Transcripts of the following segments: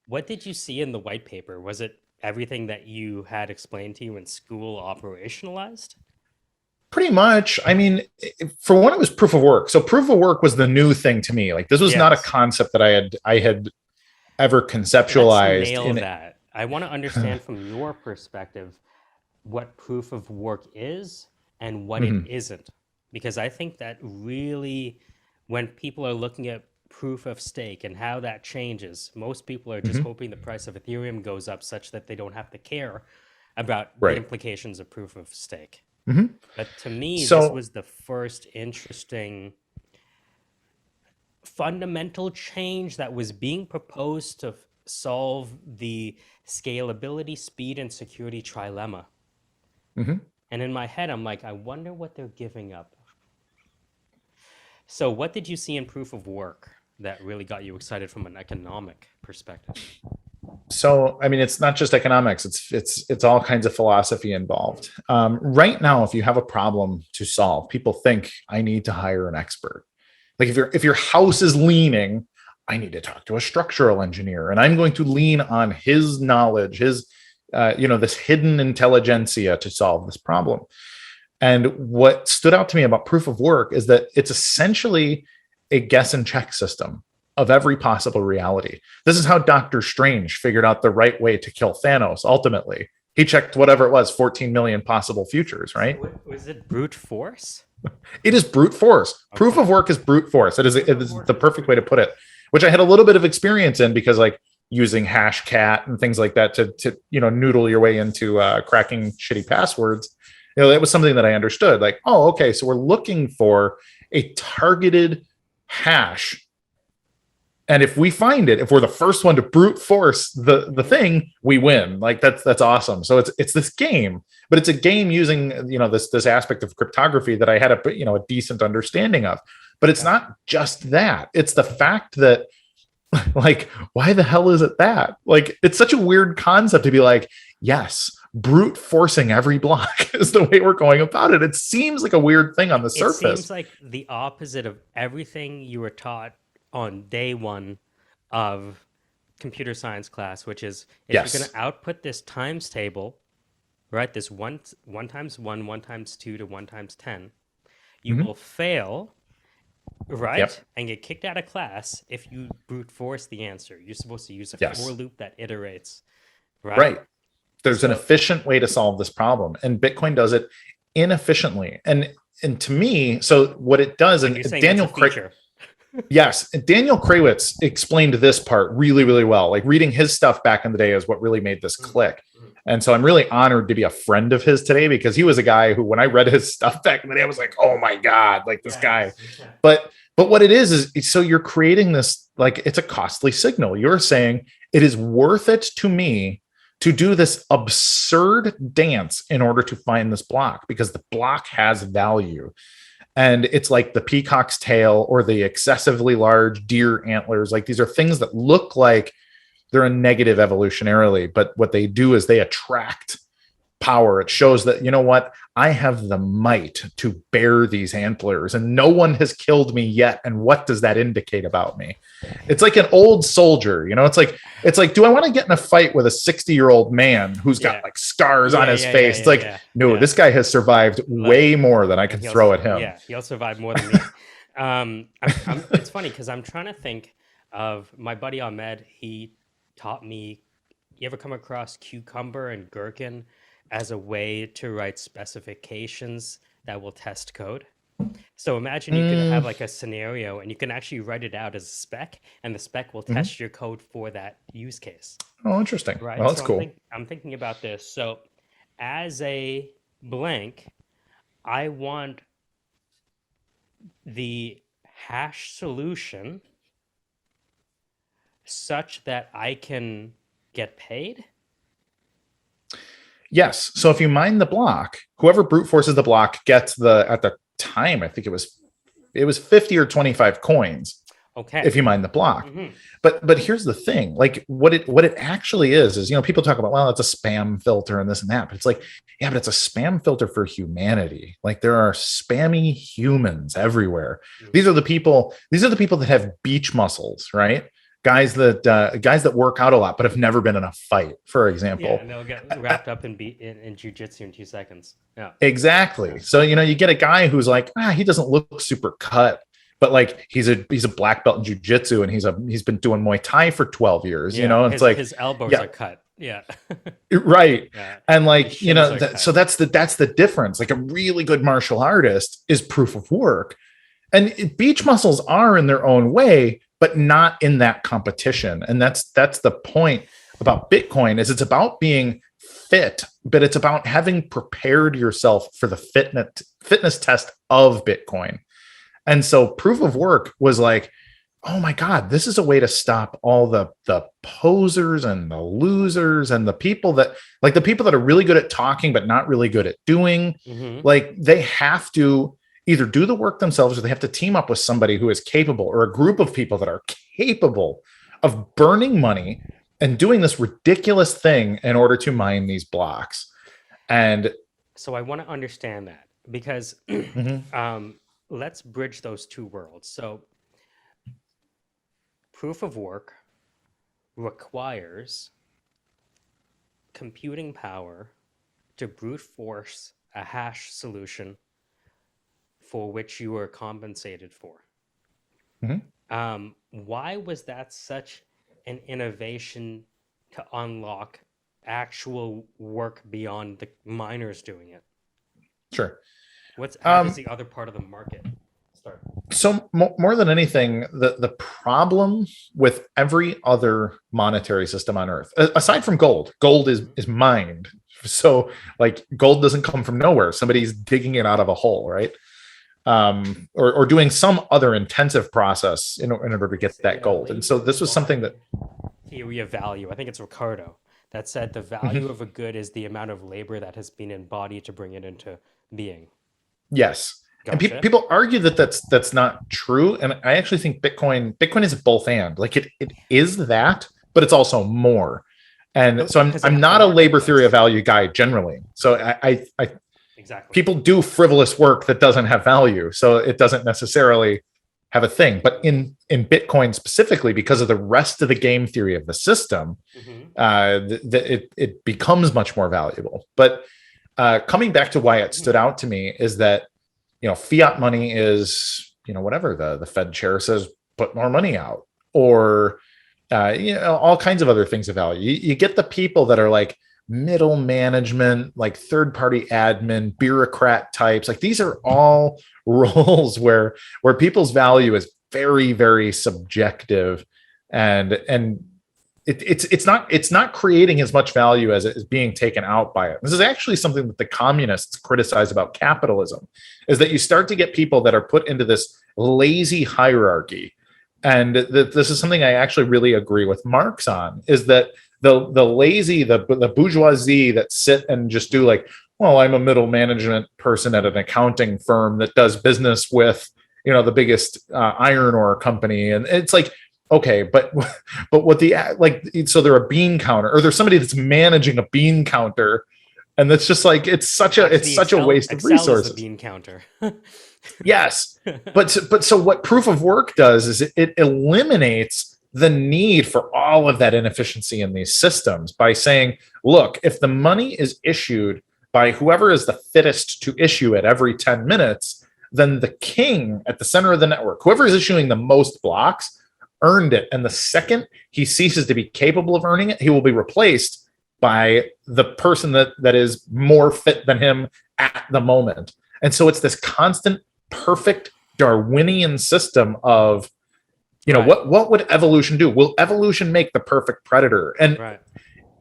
What did you see in the white paper? Was it everything that you had explained to you in school operationalized? Pretty much. I mean, for one, it was proof of work. So proof of work was the new thing to me. Like this was not a Yes. concept that I had ever Let's conceptualized nail in. that. I want to understand from your perspective what proof of work is and what it Mhm. isn't. Because I think that really, when people are looking at proof of stake and how that changes, most people are just Mhm. hoping the price of Ethereum goes up such that they don't have to care about the Right. implications of proof of stake. Mhm. But to me, this So was the first fundamental change that was being proposed to solve the scalability, speed, and security trilemma. mhm. And in my head, I'm like, I wonder what they're giving up. So, what did you see in proof of work that really got you excited from an economic perspective? So I mean, it's not just economics. It's all kinds of philosophy involved. Right now, if you have a problem to solve, people think I need to hire an expert. Like if your house is leaning, I need to talk to a structural engineer, and I'm going to lean on his knowledge, his this hidden intelligentsia to solve this problem. And what stood out to me about proof of work is that it's essentially a guess and check system of every possible reality. This is how Doctor Strange figured out the right way to kill Thanos ultimately. He checked whatever it was, 14 million possible futures, right? So, was it brute force? It is brute force. Proof of Okay. work is brute force. Proof It of is the work is perfect way brute to put force. it, which I had a little bit of experience in because like using Hashcat and things like that to noodle your way into cracking shitty passwords. That was something that I understood. Like, oh, okay, so we're looking for a targeted hash, and if we find it, if we're the first one to brute force the Mhm. thing, we win. Like that's awesome. So it's this game, but it's a game using this aspect of cryptography that I had a decent understanding of. But it's Yeah. not just that. It's the fact that like, why the hell is it that? Like, it's such a weird concept to be like, yes, brute forcing every block is the way we're going about it. It seems like a weird thing on the It seems surface. like the opposite of everything you were taught on day one of computer science class, which is if you're going Yes. to output this times table, right? This one times one times two to one times 10, you Mm-hmm. will fail, right? Yep. And get kicked out of class if you brute force the answer. You're supposed to use a for Yes. loop that iterates, right? Right. There's an So, efficient way to solve this problem, and Bitcoin does it inefficiently. And to me, so what it does, and and you're saying that's Daniel a Craig, feature. yes, Daniel Krawitz explained this part really, really well. Like reading his stuff back in the day is what really made this Mm, click. mm. And so I'm really honored to be a friend of his today because he was a guy who, when I read his stuff back in the day, I was like, oh my God, like this guy. Yes. But what it is so you're creating this, like it's a costly signal. You're saying it is worth it to me to do this absurd dance in order to find this block because the block has value. And it's like the peacock's tail or the excessively large deer antlers. Like these are things that look like they're a negative evolutionarily, but what they do is they attract power. It shows that, you know what, I have the might to bear these antlers and no one has killed me yet. And what does that indicate about me? It's like an old soldier, it's like do I want to get in a fight with a 60-year-old man who's got Yeah. like scars on Yeah, his yeah, yeah, face? It's yeah, like, yeah, no, yeah. this guy has survived Like, way more than I and could throw at him. he'll survive more than me. It's funny because I'm trying to think of my buddy Ahmed. He taught me. You ever come across cucumber and gherkin as a way to write specifications that will test code? So imagine you could have Mm, like a scenario and you can actually write it out as a spec, and the spec will mhm. test your code for that use case, Oh, interesting. Well, right? that's cool. I'm thinking about this. So as a blank, I want the hash solution such that I can get paid. Yes. So if you mine the block, whoever brute forces the block gets at the time, I think it was 50 or 25 coins Okay. if you mine the block. Hmm. But here's the thing, like what it actually is people talk about, well, it's a spam filter and this and that, but it's like, yeah, but it's a spam filter for humanity. Like there are spammy humans everywhere. Hmm. These are the people that have beach muscles, right? guys that work out a lot but have never been in a fight, for example. Yeah, and they'll get wrapped up in jujitsu in 2 seconds. Yeah. Exactly. So, you get a guy who's like, he doesn't look super cut, but like he's a black belt in jiu-jitsu, and he's been doing Muay Thai for 12 years, and it's like his elbows are cut. Yeah. Right. Yeah. And like, His so that's the difference. Like a really good martial artist is proof of work. And beach muscles are in their own way, but not in that competition. And that's the point about Bitcoin, is it's about being fit, but it's about having prepared yourself for the fitness test of Bitcoin. And so proof of work was like, oh my God, this is a way to stop all the posers and the losers and the people that are really good at talking but not really good at doing. Mm-hmm. Like they have to either do the work themselves, or they have to team up with somebody who is capable, or a group of people that are capable of burning money and doing this ridiculous thing in order to mine these blocks. And so I want to understand that, because let's bridge those two worlds. So proof of work requires computing power to brute force a hash solution for which you were compensated for. Why was that such an innovation to unlock actual work beyond the miners doing it? Sure. How does the other part of the market start? So more than anything, the problem with every other monetary system on Earth, aside from gold is mined. So like gold doesn't come from nowhere. Somebody's digging it out of a hole, right? Or doing some other intensive process in order to get that gold. And so this was something that... Theory of value, I think it's Ricardo, that said the value of a good is the amount of labor that has been embodied to bring it into being. Yes. Gotcha. And people argue that that's not true. And I actually think Bitcoin is both and. Like it is that, but it's also more. And so I'm not a labor theory of value guy generally. So I exactly. People do frivolous work that doesn't have value, so it doesn't necessarily have a thing. But in Bitcoin specifically, because of the rest of the game theory of the system, it becomes much more valuable. But coming back to why it stood out to me is that fiat money is whatever the Fed chair says, put more money out, or all kinds of other things of value. You get the people that are like middle management, like third-party admin, bureaucrat types. Like these are all roles where people's value is very, very subjective, and it's not creating as much value as it is being taken out by it. This is actually something that the communists criticize about capitalism, is that you start to get people that are put into this lazy hierarchy. And this is something I actually really agree with Marx on, is that the lazy, the bourgeoisie that sit and just do like, well, I'm a middle management person at an accounting firm that does business with, the biggest iron ore company. And it's like, okay, but what so they're a bean counter, or there's somebody that's managing a bean counter. And that's just like, it's such a waste of resources. Is the bean counter. Yes. But so what proof of work does is it eliminates the need for all of that inefficiency in these systems by saying, look, if the money is issued by whoever is the fittest to issue it every 10 minutes, then the king at the center of the network, whoever is issuing the most blocks, earned it. And the second he ceases to be capable of earning it, he will be replaced by the person that is more fit than him at the moment. And so it's this constant, perfect Darwinian system of, what would evolution do? Will evolution make the perfect predator? And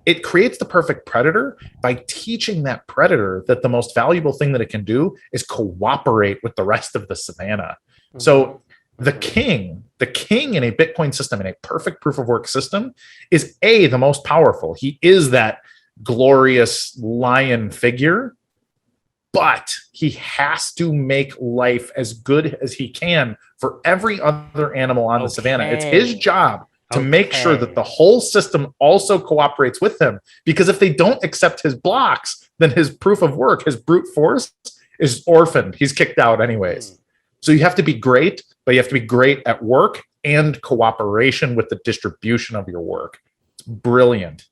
it creates the perfect predator by teaching that predator that the most valuable thing that it can do is cooperate with the rest of the savannah. So the king in a Bitcoin system, in a perfect proof of work system, is the most powerful. He is that glorious lion figure, but he has to make life as good as he can for every other animal on the savannah. It's his job to make sure that the whole system also cooperates with him, because if they don't accept his blocks, then his proof of work, his brute force, is orphaned. He's kicked out anyways. So you have to be great, but you have to be great at work and cooperation with the distribution of your work. It's brilliant.